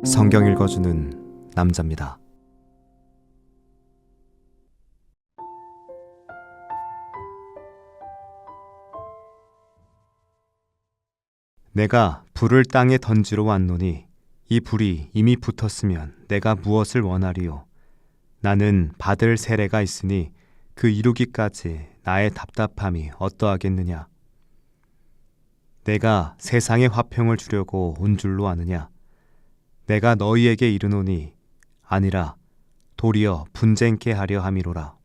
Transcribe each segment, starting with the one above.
성경 읽어주는 남자입니다. 내가 불을 땅에 던지러 왔노니 이 불이 이미 붙었으면 내가 무엇을 원하리요? 나는 받을 세례가 있으니 그 이루기까지 나의 답답함이 어떠하겠느냐? 내가 세상에 화평을 주려고 온 줄로 아느냐? 내가 너희에게 이르노니 아니라 도리어 분쟁케 하려 함이로라.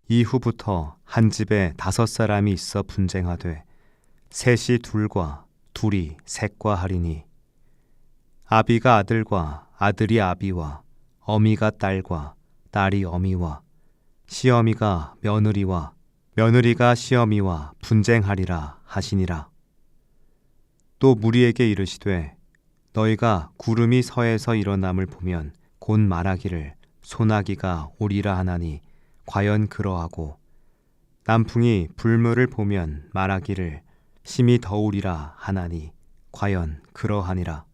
이후부터 한 집에 5사람이 있어 분쟁하되 셋이 둘과 둘이 셋과 하리니 아비가 아들과 아들이 아비와 어미가 딸과 딸이 어미와 시어미가 며느리와 며느리가 시어미와 분쟁하리라 하시니라. 또 무리에게 이르시되 너희가 구름이 서에서 일어남을 보면 곧 말하기를 소나기가 오리라 하나니 과연 그러하고 남풍이 불물을 보면 말하기를 심히 더우리라 하나니 과연 그러하니라.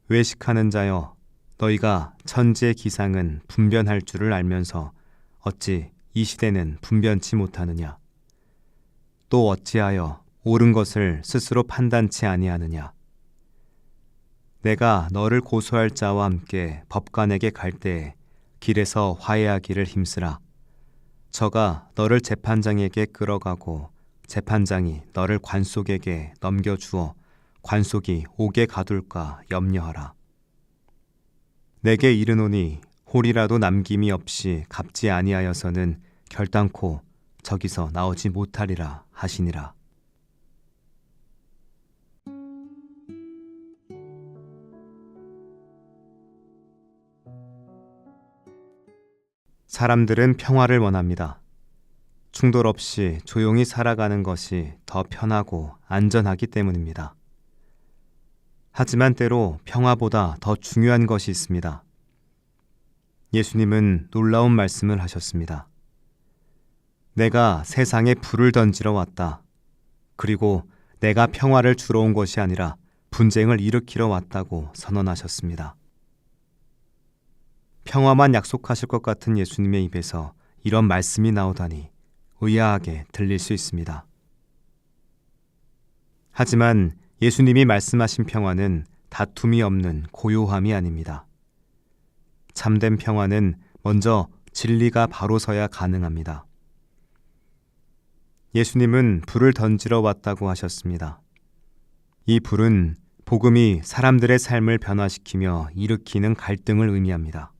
외식하는 자여, 너희가 천지의 기상은 분변할 줄을 알면서 어찌 이 시대는 분변치 못하느냐? 또 어찌하여 옳은 것을 스스로 판단치 아니하느냐? 내가 너를 고소할 자와 함께 법관에게 갈 때에 길에서 화해하기를 힘쓰라. 저가 너를 재판장에게 끌어가고 재판장이 너를 관속에게 넘겨주어 관속이 옥에 가둘까 염려하라. 내게 이르노니 홀이라도 남김이 없이 갚지 아니하여서는 결단코 저기서 나오지 못하리라 하시니라. 사람들은 평화를 원합니다. 충돌 없이 조용히 살아가는 것이 더 편하고 안전하기 때문입니다. 하지만 때로 평화보다 더 중요한 것이 있습니다. 예수님은 놀라운 말씀을 하셨습니다. 내가 세상에 불을 던지러 왔다. 그리고 내가 평화를 주러 온 것이 아니라 분쟁을 일으키러 왔다고 선언하셨습니다. 평화만 약속하실 것 같은 예수님의 입에서 이런 말씀이 나오다니 의아하게 들릴 수 있습니다. 하지만 예수님이 말씀하신 평화는 다툼이 없는 고요함이 아닙니다. 참된 평화는 먼저 진리가 바로 서야 가능합니다. 예수님은 불을 던지러 왔다고 하셨습니다. 이 불은 복음이 사람들의 삶을 변화시키며 일으키는 갈등을 의미합니다.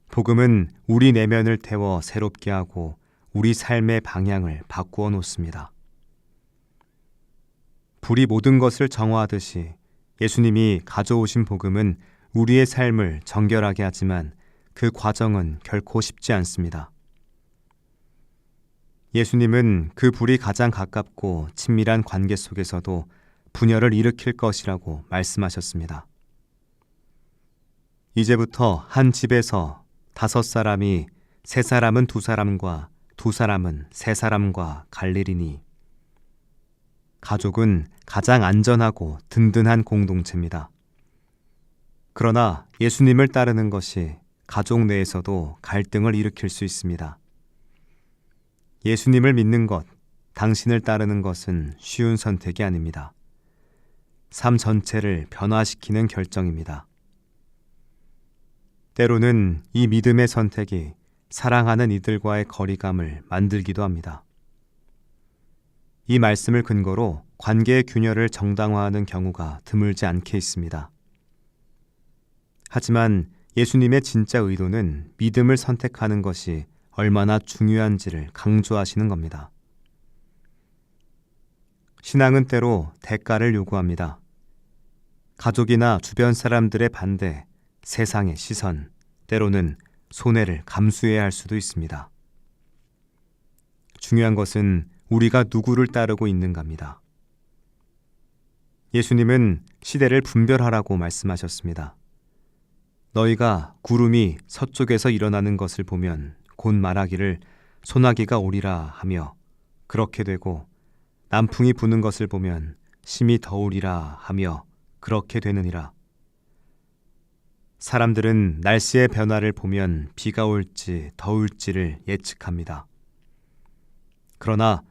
복음은 우리 내면을 태워 새롭게 하고 우리 삶의 방향을 바꾸어 놓습니다. 불이 모든 것을 정화하듯이 예수님이 가져오신 복음은 우리의 삶을 정결하게 하지만 그 과정은 결코 쉽지 않습니다. 예수님은 그 불이 가장 가깝고 친밀한 관계 속에서도 분열을 일으킬 것이라고 말씀하셨습니다. 이제부터 한 집에서 5사람이 3사람은 2사람과 2사람은 3사람과 갈리리니 가족은 가장 안전하고 든든한 공동체입니다. 그러나 예수님을 따르는 것이 가족 내에서도 갈등을 일으킬 수 있습니다. 예수님을 믿는 것, 당신을 따르는 것은 쉬운 선택이 아닙니다. 삶 전체를 변화시키는 결정입니다. 때로는 이 믿음의 선택이 사랑하는 이들과의 거리감을 만들기도 합니다. 이 말씀을 근거로 관계의 균열을 정당화하는 경우가 드물지 않게 있습니다. 하지만 예수님의 진짜 의도는 믿음을 선택하는 것이 얼마나 중요한지를 강조하시는 겁니다. 신앙은 때로 대가를 요구합니다. 가족이나 주변 사람들의 반대, 세상의 시선, 때로는 손해를 감수해야 할 수도 있습니다. 중요한 것은 우리가 누구를 따르고 있는가입니다. 예수님은 시대를 분별하라고 말씀하셨습니다. 너희가 구름이 서쪽에서 일어나는 것을 보면 곧 말하기를 소나기가 오리라 하며 그렇게 되고, 남풍이 부는 것을 보면 심히 더우리라 하며 그렇게 되느니라. 사람들은 날씨의 변화를 보면 비가 올지 더울지를 예측합니다. 그러나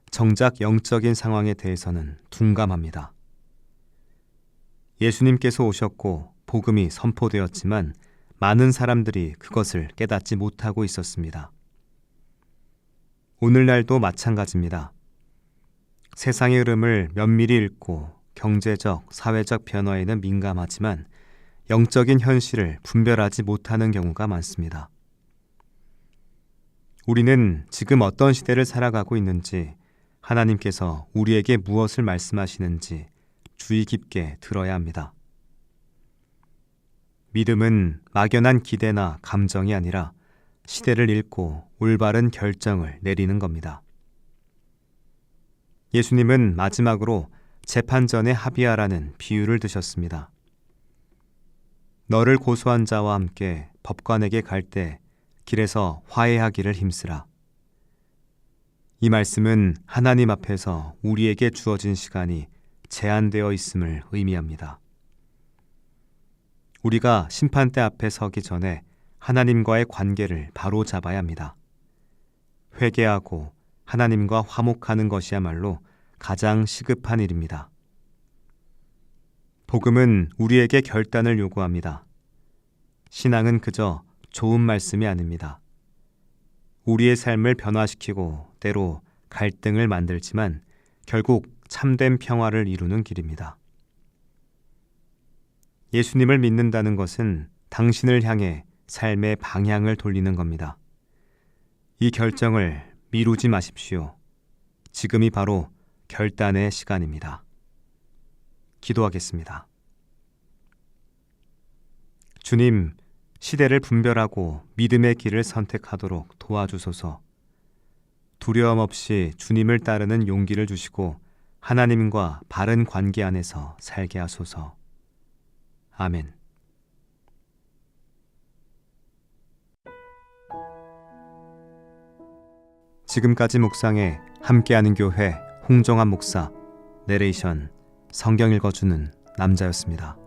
정작 영적인 상황에 대해서는 둔감합니다. 예수님께서 오셨고 복음이 선포되었지만 많은 사람들이 그것을 깨닫지 못하고 있었습니다. 오늘날도 마찬가지입니다. 세상의 흐름을 면밀히 읽고 경제적, 사회적 변화에는 민감하지만 영적인 현실을 분별하지 못하는 경우가 많습니다. 우리는 지금 어떤 시대를 살아가고 있는지, 하나님께서 우리에게 무엇을 말씀하시는지 주의 깊게 들어야 합니다. 믿음은 막연한 기대나 감정이 아니라 시대를 읽고 올바른 결정을 내리는 겁니다. 예수님은 마지막으로 재판 전에 합의하라는 비유를 드셨습니다. 너를 고소한 자와 함께 법관에게 갈 때 길에서 화해하기를 힘쓰라. 이 말씀은 하나님 앞에서 우리에게 주어진 시간이 제한되어 있음을 의미합니다. 우리가 심판대 앞에 서기 전에 하나님과의 관계를 바로 잡아야 합니다. 회개하고 하나님과 화목하는 것이야말로 가장 시급한 일입니다. 복음은 우리에게 결단을 요구합니다. 신앙은 그저 좋은 말씀이 아닙니다. 우리의 삶을 변화시키고 때로 갈등을 만들지만 결국 참된 평화를 이루는 길입니다. 예수님을 믿는다는 것은 당신을 향해 삶의 방향을 돌리는 겁니다. 이 결정을 미루지 마십시오. 지금이 바로 결단의 시간입니다. 기도하겠습니다. 주님, 시대를 분별하고 믿음의 길을 선택하도록 도와주소서. 두려움 없이 주님을 따르는 용기를 주시고 하나님과 바른 관계 안에서 살게 하소서. 아멘. 지금까지 묵상에 함께하는 교회 홍정한 목사, 내레이션 성경 읽어주는 남자였습니다.